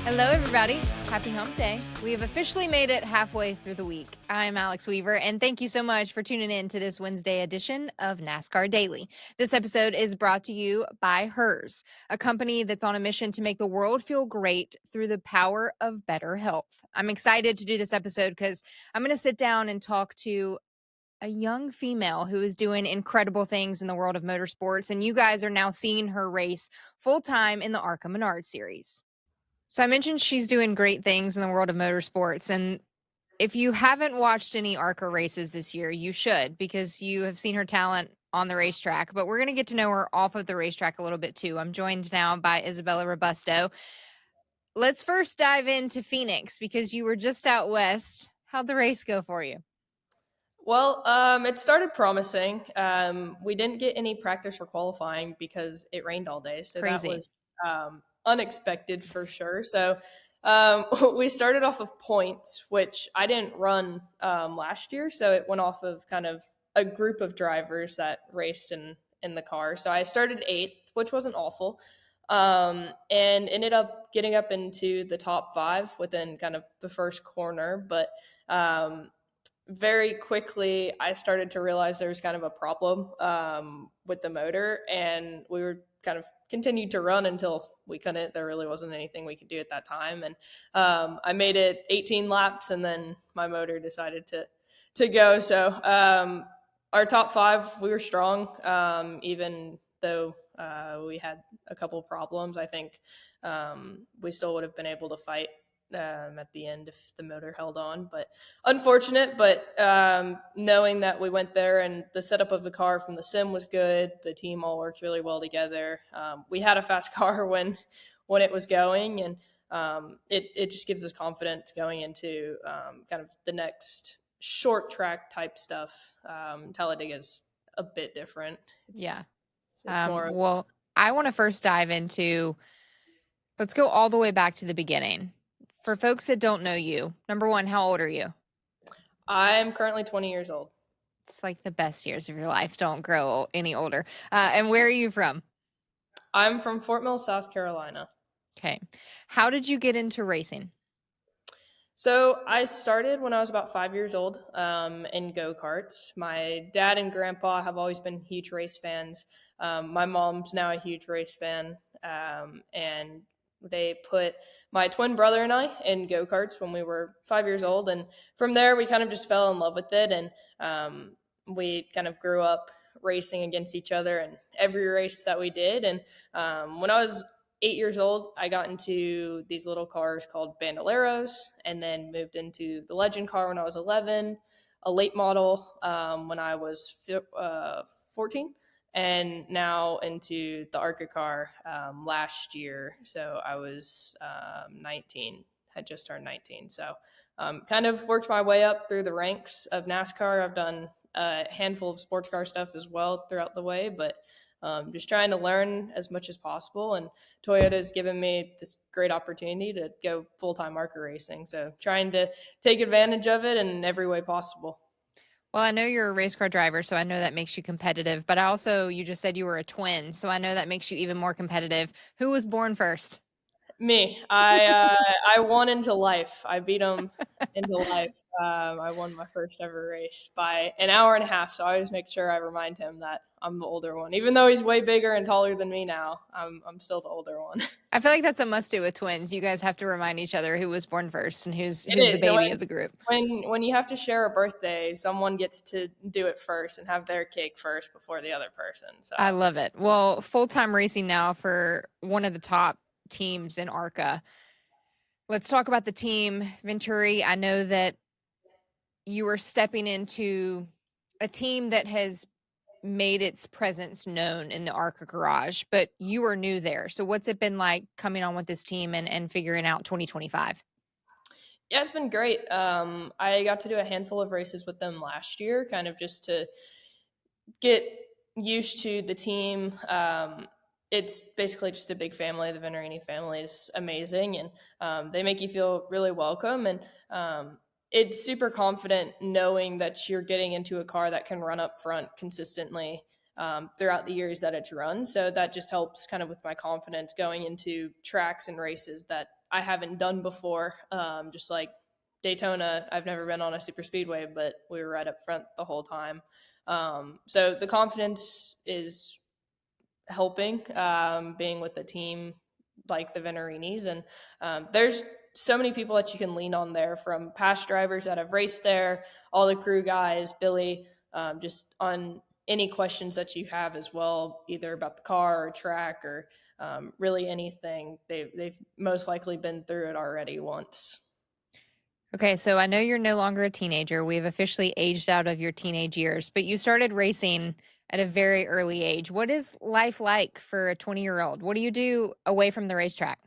Hello, everybody. Happy Hump Day. We have officially made it halfway through the week. I'm Alex Weaver, and thank you so much for tuning in to this Wednesday edition of NASCAR Daily. This episode is brought to you by Hers, a company that's on a mission to make the world feel great through the power of better health. I'm excited to do this episode because I'm going to sit down and talk to a young female who is doing incredible things in the world of motorsports, and you guys are now seeing her race full time in the ARCA Menard series. So I mentioned she's doing great things in the world of motorsports. And if you haven't watched any ARCA races this year, you should, because you have seen her talent on the racetrack. But we're going to get to know her off of the racetrack a little bit too. I'm joined now by Isabella Robusto. Let's first dive into Phoenix because you were just out west. How'd the race go for you? Well, it started promising. We didn't get any practice or qualifying because it rained all day, so that Crazy. was unexpected for sure. So we started off of points, which I didn't run last year, so it went off of kind of a group of drivers that raced in the car. So I started eighth, which wasn't awful, and ended up getting up into the top five within kind of the first corner, but. Very quickly I started to realize there was kind of a problem with the motor, and we were kind of continued to run until we couldn't. There really wasn't anything we could do at that time, and I made it 18 laps, and then my motor decided to go. So our top five, we were strong, even though we had a couple problems. I think we still would have been able to fight at the end if the motor held on, but unfortunate. But knowing that we went there and the setup of the car from the sim was good, the team all worked really well together. We had a fast car when it was going, and it just gives us confidence going into kind of the next short track type stuff. Talladega is a bit different. It's more of, Well, I want to first dive into, let's go all the way back to the beginning. For folks that don't know you, number one, how old are you? I'm currently 20 years old. It's like the best years of your life. Don't grow any older. And where are you from? I'm from Fort Mill, South Carolina. Okay. How did you get into racing? So I started when I was about 5 years old in go-karts. My dad and grandpa have always been huge race fans. My mom's now a huge race fan. And they put my twin brother and I in go-karts when we were 5 years old. And from there, we kind of just fell in love with it. And we kind of grew up racing against each other in every race that we did. And when I was 8 years old, I got into these little cars called Bandoleros, and then moved into the Legend car when I was 11, a late model when I was 14, and now into the ARCA car last year. So I was 19, had just turned 19. So kind of worked my way up through the ranks of NASCAR. I've done a handful of sports car stuff as well throughout the way, but just trying to learn as much as possible. And Toyota's given me this great opportunity to go full-time ARCA racing. So trying to take advantage of it in every way possible. Well, I know you're a race car driver, so I know that makes you competitive. But you just said you were a twin, so I know that makes you even more competitive. Who was born first? Me, I won into life. I beat him into life. I won my first ever race by an hour and a half. So I always make sure I remind him that I'm the older one, even though he's way bigger and taller than me now. I'm still the older one. I feel like that's a must do with twins. You guys have to remind each other who was born first and who's It the is. baby of the group. When you have to share a birthday, someone gets to do it first and have their cake first before the other person. So I love it. Well, full-time racing now for one of the top teams in ARCA. Let's talk about the team, Venturi. I know that you were stepping into a team that has made its presence known in the ARCA garage, but you were new there. So what's it been like coming on with this team and figuring out 2025? yeah, it's been great. I got to do a handful of races with them last year, kind of just to get used to the team. It's basically just a big family. The Venturini family is amazing, and they make you feel really welcome. And it's super confident knowing that you're getting into a car that can run up front consistently throughout the years that it's run. So that just helps kind of with my confidence going into tracks and races that I haven't done before. Just like Daytona, I've never been on a super speedway, but we were right up front the whole time. So the confidence is helping, being with the team like the Venturinis. And there's so many people that you can lean on there, from past drivers that have raced there, all the crew guys, Billy, just on any questions that you have as well, either about the car or track or really anything. They've most likely been through it already once. Okay, so I know you're no longer a teenager. We've officially aged out of your teenage years, but you started racing at a very early age. What is life like for a 20-year-old? What do you do away from the racetrack?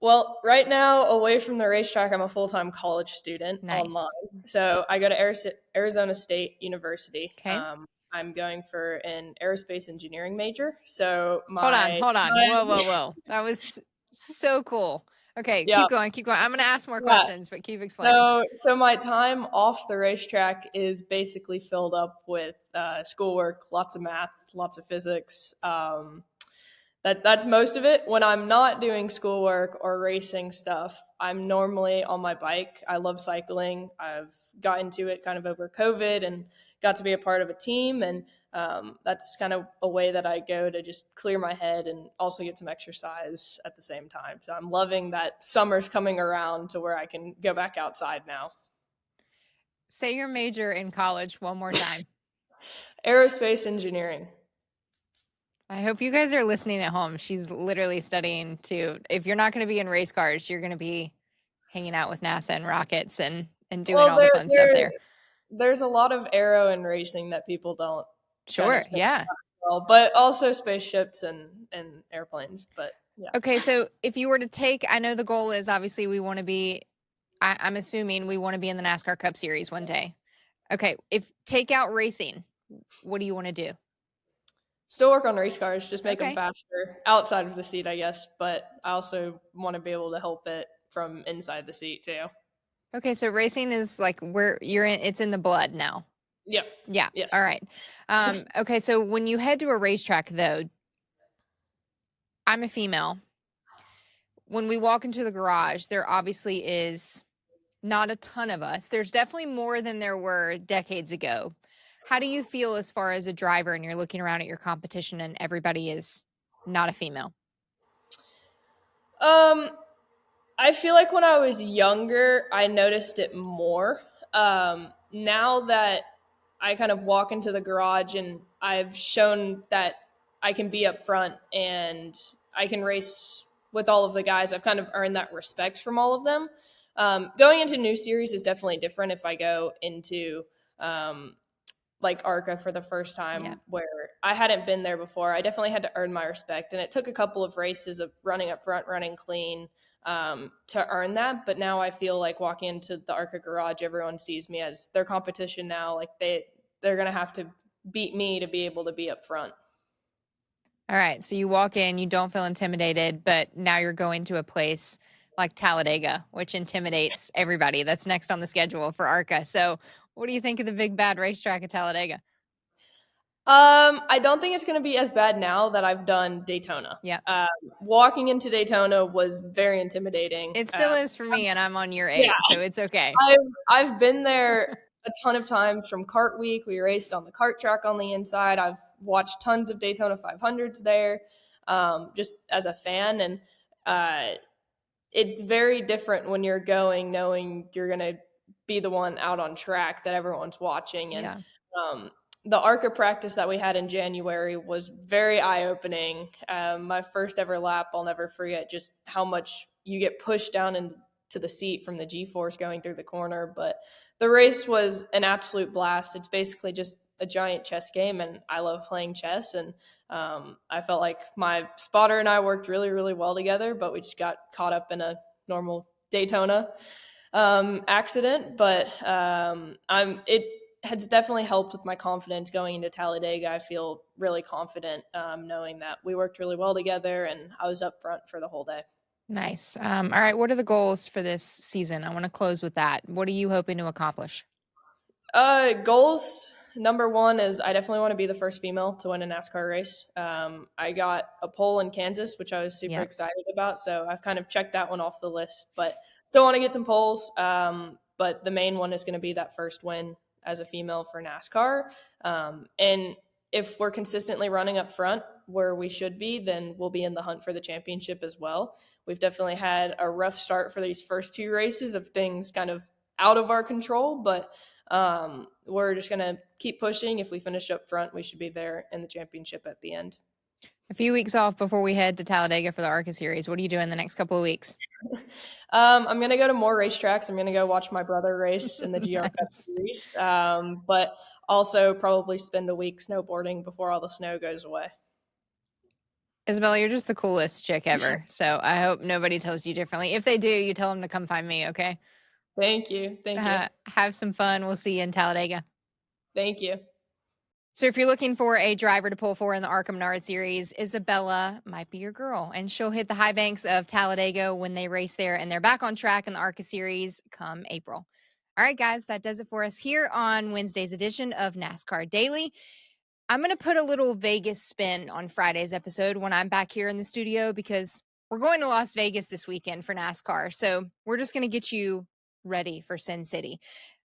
Well, right now, away from the racetrack, I'm a full time college student online. Nice. So I go to Arizona State University. Okay. I'm going for an aerospace engineering major. So Hold on, my hold on. Whoa, time, whoa, whoa. That was so cool. Okay, yeah, keep going, keep going. I'm going to ask more yeah. questions, but keep explaining. So my time off the racetrack is basically filled up with schoolwork, lots of math, lots of physics. That's most of it. When I'm not doing schoolwork or racing stuff, I'm normally on my bike. I love cycling. I've got into it kind of over COVID and got to be a part of a team, and that's kind of a way that I go to just clear my head and also get some exercise at the same time. So I'm loving that summer's coming around to where I can go back outside now. Say your major in college one more time. Aerospace engineering. I hope you guys are listening at home. She's literally studying to, if you're not going to be in race cars, you're going to be hanging out with NASA and rockets and doing Well, all the fun stuff there. there's a lot of aero and racing that people don't kind of Sure. think Yeah. about as well, but also spaceships and airplanes. But yeah. Okay. So if you were to take, I know the goal is obviously we want to be, I'm assuming we want to be in the NASCAR Cup Series one day. Okay. If take out racing, what do you want to do? Still work on race cars, just make them Okay. faster outside of the seat, I guess. But I also want to be able to help it from inside the seat too. Okay. So racing is like where you're in, it's in the blood now. Yep. Yeah. Yes. All right. Okay. So when you head to a racetrack, though, I'm a female. When we walk into the garage, there obviously is not a ton of us. There's definitely more than there were decades ago. How do you feel as far as a driver and you're looking around at your competition and everybody is not a female? Um, I feel like when I was younger, I noticed it more. Now that I kind of walk into the garage and I've shown that I can be up front and I can race with all of the guys, I've kind of earned that respect from all of them. Going into new series is definitely different if I go into um, like ARCA for the first Yeah. time, where I hadn't been there before. I definitely had to earn my respect. And it took a couple of races of running up front, running clean, to earn that. But now I feel like walking into the ARCA garage, everyone sees me as their competition now. Like they're going to have to beat me to be able to be up front. All right. So you walk in, you don't feel intimidated, but now you're going to a place like Talladega, which intimidates everybody. That's next on the schedule for ARCA. So what do you think of the big bad racetrack at Talladega? I don't think it's going to be as bad now that I've done Daytona. Yeah. Walking into Daytona was very intimidating. It still is for me, and I'm on year Yeah, 8, so it's okay. I've been there a ton of times from kart week. We raced on the kart track on the inside. I've watched tons of Daytona 500s there, just as a fan, and it's very different when you're going knowing you're gonna be the one out on track that everyone's watching. And Yeah. um, the ARCA practice that we had in January was very eye opening. My first ever lap, I'll never forget just how much you get pushed down into the seat from the G force going through the corner. But the race was an absolute blast. It's basically just a giant chess game, and I love playing chess. And I felt like my spotter and I worked really, really well together, but we just got caught up in a normal Daytona accident. But it has definitely helped with my confidence going into Talladega. I feel really confident knowing that we worked really well together and I was up front for the whole day. Nice. All right. What are the goals for this season? I want to close with that. What are you hoping to accomplish? Goals. Number one is I definitely want to be the first female to win a NASCAR race. I got a pole in Kansas, which I was super Yep. excited about. So I've kind of checked that one off the list, but still want to get some poles. But the main one is going to be that first win as a female for NASCAR. And if we're consistently running up front where we should be, then we'll be in the hunt for the championship as well. We've definitely had a rough start for these first two races of things kind of out of our control, but we're just going to keep pushing. If we finish up front, we should be there in the championship at the end. A few weeks off before we head to Talladega for the ARCA series. What are you doing the next couple of weeks? I'm going to go to more racetracks. I'm going to go watch my brother race in the GR Cup Nice. series, but also probably spend a week snowboarding before all the snow goes away. Isabella, you're just the coolest chick ever. So I hope nobody tells you differently. If they do, you tell them to come find me, okay? Thank you. Thank you. Have some fun. We'll see you in Talladega. Thank you. So if you're looking for a driver to pull for in the ARCA Menard series, Isabella might be your girl. And she'll hit the high banks of Talladega when they race there, and they're back on track in the ARCA series come April. All right, guys, that does it for us here on Wednesday's edition of NASCAR Daily. I'm going to put a little Vegas spin on Friday's episode when I'm back here in the studio because we're going to Las Vegas this weekend for NASCAR. So we're just going to get you ready for Sin City.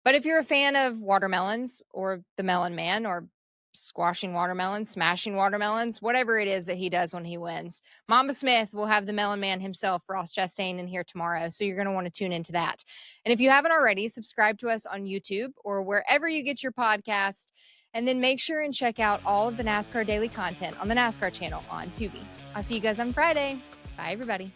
But if you're a fan of watermelons or the Melon Man or squashing watermelons, smashing watermelons, whatever it is that he does when he wins, Mamba Smith will have the Melon Man himself, Ross Chastain, in here tomorrow. So you're going to want to tune into that. And if you haven't already, subscribe to us on YouTube or wherever you get your podcast. And then make sure and check out all of the NASCAR Daily content on the NASCAR channel on Tubi. I'll see you guys on Friday. Bye, everybody.